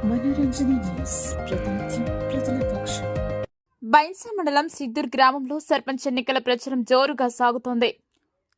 మనోరంజని న్యూస్ ప్రతినిత్యం ప్రజల పక్షం. బైన్సా మండలం సిద్దూర్ గ్రామంలో సర్పంచ్ ఎన్నికల ప్రచారం జోరుగా సాగుతోంది.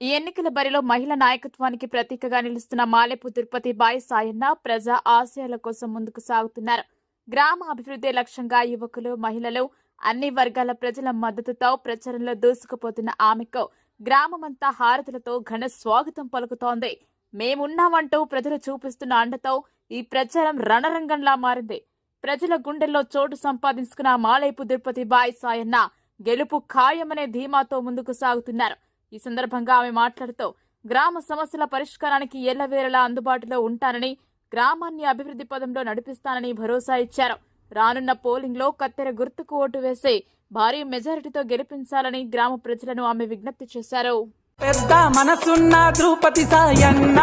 ఈ ఎన్నికల బరిలో మహిళా నాయకత్వానికి ప్రతీకగా నిలుస్తున్న మాలేపు తిరుపతి బాయి సాయన్న ప్రజా ఆశయాల కోసం ముందుకు సాగుతున్నారు. గ్రామ అభివృద్ధి లక్ష్యంగా యువకులు, మహిళలు, అన్ని వర్గాల ప్రజల మద్దతుతో ప్రచారంలో దూసుకుపోతున్న ఆమెకు గ్రామమంతా హారతులతో ఘన స్వాగతం పలుకుతోంది. మేమున్నామంటూ ప్రజలు చూపిస్తున్న అండతో ఈ ప్రచారం రణరంగంలా మారింది. ప్రజల గుండెల్లో చోటు సంపాదించుకున్న మాలేపు తిరుపతి బాయి సాయన్న గెలుపు ఖాయమనే ధీమాతో ముందుకు సాగుతున్నారు. ఈ సందర్భంగా ఆమె మాట్లాడుతూ గ్రామ సమస్యల పరిష్కారానికి ఎల్లవేళలా అందుబాటులో ఉంటానని, గ్రామాన్ని అభివృద్ధి పదంలో నడిపిస్తానని భరోసా ఇచ్చారు. రానున్న పోలింగ్ లో కత్తెర గుర్తుకు ఓటు వేసి భారీ మెజారిటీతో గెలిపించాలని గ్రామ ప్రజలను ఆమె విజ్ఞప్తి చేశారు. పెద్ద మనసున్న ద్రౌపది సాయన్న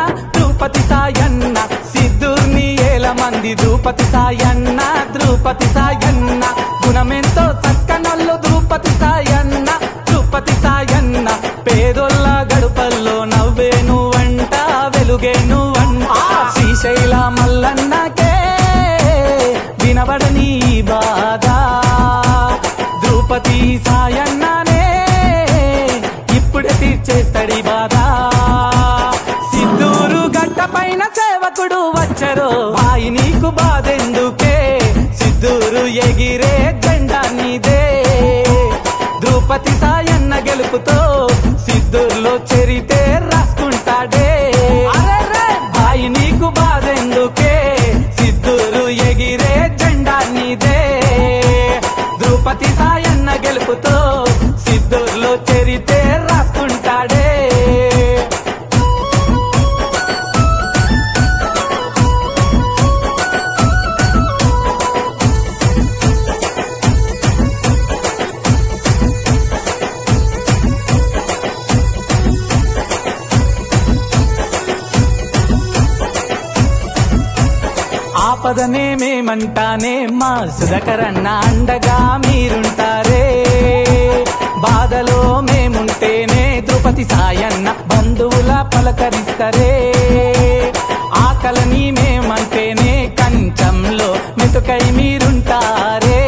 సిద్ధూర్ని ఏల మంది ద్రౌపది సాయన్న గుణమెంతో చక్కనొల్లు ద్రౌపది సాయన్న పేదోళ్ళ గడుపల్లో నవ్వే నువ్వంట, వెలుగే నువ్వంట. శ్రీశైల మల్లన్నకే వినబడని బాధ, ద్రౌపది సాయన్ననే ఇప్పుడే తీర్చేస్తడి బాధ. సిద్ధూరు గడ్డ పైన సేవకుడు వచ్చరో, బాయి నీకు బాధెందుకే, సిద్ధూరు ఎగిరే జెండా నీదే. ద్రౌపది సాయన్న గెలుపుతో సిద్ధూరులో చరితే రాసుకుంటాడే. బాయి నీకు బాధెందుకే, సిద్ధూరు ఎగిరే జెండా నీదే. ద్రౌపది సాయన్న గెలుపుతో సిద్ధూరులో చరితే రాసుకుంటాడే. ఆపదనే మేమంటానే, మా సుధాకరన్న అండగా మీరుంటారే. బాధలో మేముంటేనే ద్రౌపది సాయన్న బంధువుల పలకరిస్తరే. ఆకలని మేమంటేనే కంచంలో మెతుకై మీరుంటారే.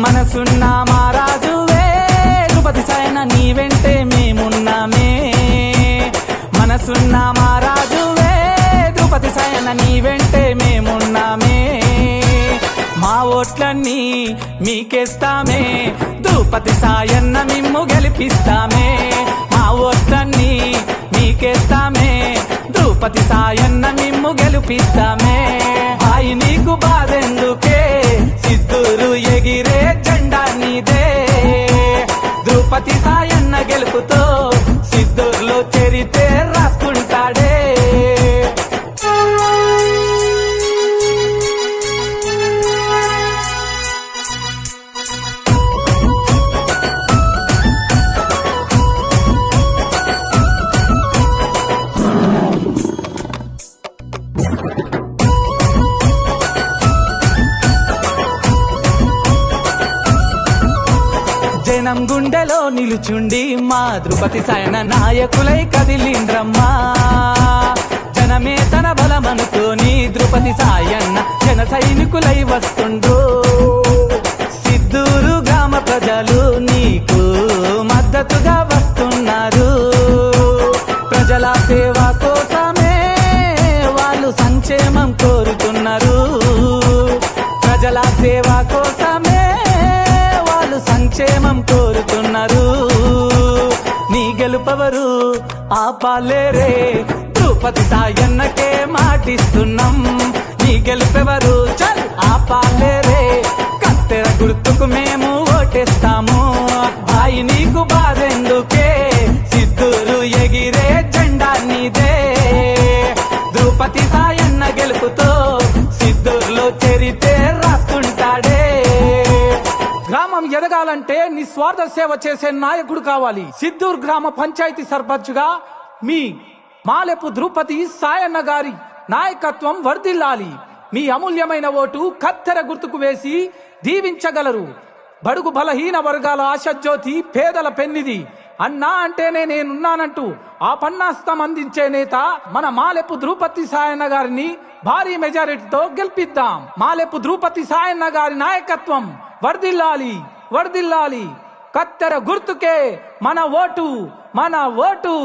మనసున్న మా రాజువే ద్రౌపది సాయన్న, నీ వెంటే మేమున్నామే. మనసున్న మా రాజువే ద్రౌపది సాయన్న, నీ వెంటే మేమున్నామే. మా ఓట్లన్నీ మీకేస్తామే, ద్రౌపది సాయన్న మిమ్ము గెలిపిస్తామే. మా ఓట్లన్నీ మీకేస్తామే, ద్రౌపది సాయన్న మిమ్ము గెలిపిస్తామే. బాయి నీకు బాధెందుకే, సిద్ధూరు ఎగిరే జెండా నీదే. ద్రౌపది సాయన్న గెలుపుతో సిద్ధూరులో చరితే రాసుకుంటాడే. జనం గుండెలో నిలుచుండి మా ద్రౌపది సాయన్న నాయకులై కదిలిండ్రమ్మా. జనమే తన బలమనుకోని ద్రౌపది సాయన్న జన సైనికులై వస్తుండ్రు. సిద్ధూరు గ్రామ ప్రజలు నీకు మద్దతుగా వస్తున్నారు. ప్రజల సేవ కోసమే వాళ్ళు సంక్షేమం కోరుతున్నారు. ప్రజల సేవ కోసమే సంక్షేమం కోరుతున్నారు. నీ గెలుపవరు ఆపాలేరే, ద్రౌపది సాయన్నకే మాటిస్తున్నాం. నీ గెలుపెవరు చల్ ఆపాలేరే, కత్తెర గుర్తుకు మేము ఓటేస్తాము. బాయి నీకు బాధెందుకే, సిద్ధూరు ఎగిరే జెండా నీదే. ద్రౌపది సాయన్న గెలుపుతో సిద్ధూరులో చరితే రాసుకుంటాడే. గ్రామం ఎదగాలంటే నిస్వార్థ సేవ చేసే నాయకుడు కావాలి. సిద్ధూర్ గ్రామ పంచాయతీ సర్పంచ్ గా మీ మాలేపు ద్రౌపది సాయన్న గారి నాయకత్వం వర్ధిల్లాలి. మీ అమూల్యమైన ఓటు కత్తెర గుర్తుకు వేసి దీవించగలరు. బడుగు బలహీన వర్గాల ఆశాజ్యోతి, పేదల పెన్నిది, అన్నా అంటేనే నేనున్నానంటూ ఆ పన్నాస్తం అందించే నేత మన మాలెపు ద్రౌపది సాయన్న గారిని భారీ మెజారిటీతో గెలిపిద్దాం. మాలెపు ద్రౌపది సాయన్న గారి నాయకత్వం వర్ధిల్లాలి, వర్ధిల్లాలి. కత్తెర గుర్తుకే మన ఓటు, మన ఓటు.